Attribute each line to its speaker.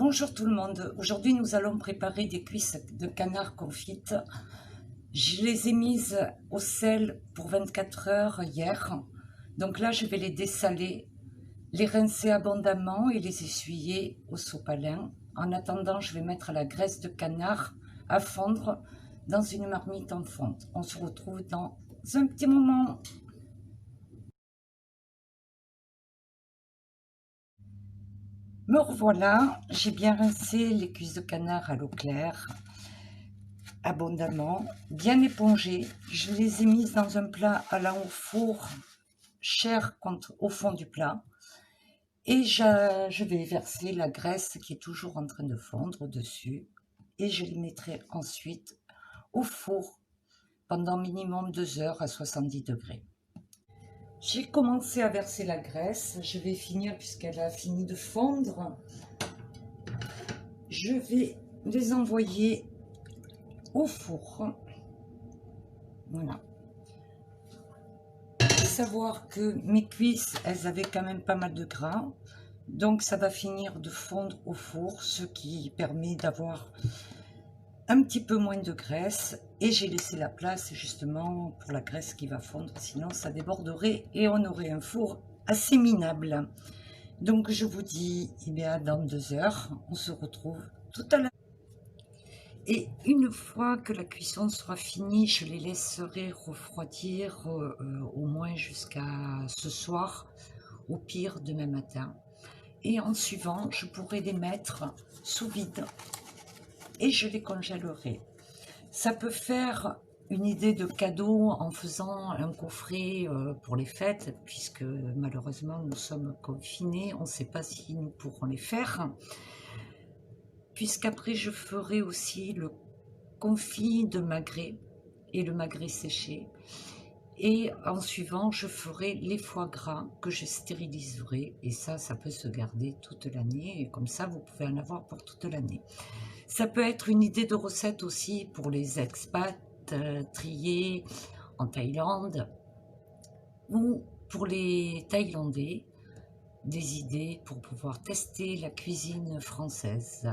Speaker 1: Bonjour tout le monde, aujourd'hui nous allons préparer des cuisses de canard confites. Je les ai mises au sel pour 24 heures hier, donc là je vais les dessaler, les rincer abondamment et les essuyer au sopalin. En attendant, je vais mettre la graisse de canard à fondre dans une marmite en fonte. On se retrouve dans un petit moment. Me revoilà, j'ai bien rincé les cuisses de canard à l'eau claire, abondamment, bien épongées. Je les ai mises dans un plat allant au four, chair contre au fond du plat. Et je vais verser la graisse qui est toujours en train de fondre dessus. Et je les mettrai ensuite au four pendant minimum 2 heures à 70 degrés. J'ai commencé à verser la graisse. Je vais finir puisqu'elle a fini de fondre. Je vais les envoyer au four. Voilà. Il faut savoir que mes cuisses, elles avaient quand même pas mal de gras. Donc ça va finir de fondre au four, ce qui permet d'avoir un petit peu moins de graisse. Et j'ai laissé la place justement pour la graisse qui va fondre, sinon ça déborderait et on aurait un four assez minable. Donc je vous dis, eh bien, dans 2 heures, on se retrouve tout à l'heure. Et une fois que la cuisson sera finie, je les laisserai refroidir au moins jusqu'à ce soir, au pire demain matin. Et en suivant, je pourrai les mettre sous vide et je les congèlerai. Ça peut faire une idée de cadeau en faisant un coffret pour les fêtes, puisque malheureusement nous sommes confinés, on ne sait pas si nous pourrons les faire. Puisqu'après je ferai aussi le confit de magret et le magret séché. Et en suivant, je ferai les foie gras que je stériliserai. Et ça peut se garder toute l'année. Et comme ça, vous pouvez en avoir pour toute l'année. Ça peut être une idée de recette aussi pour les expats triés en Thaïlande ou pour les Thaïlandais, des idées pour pouvoir tester la cuisine française.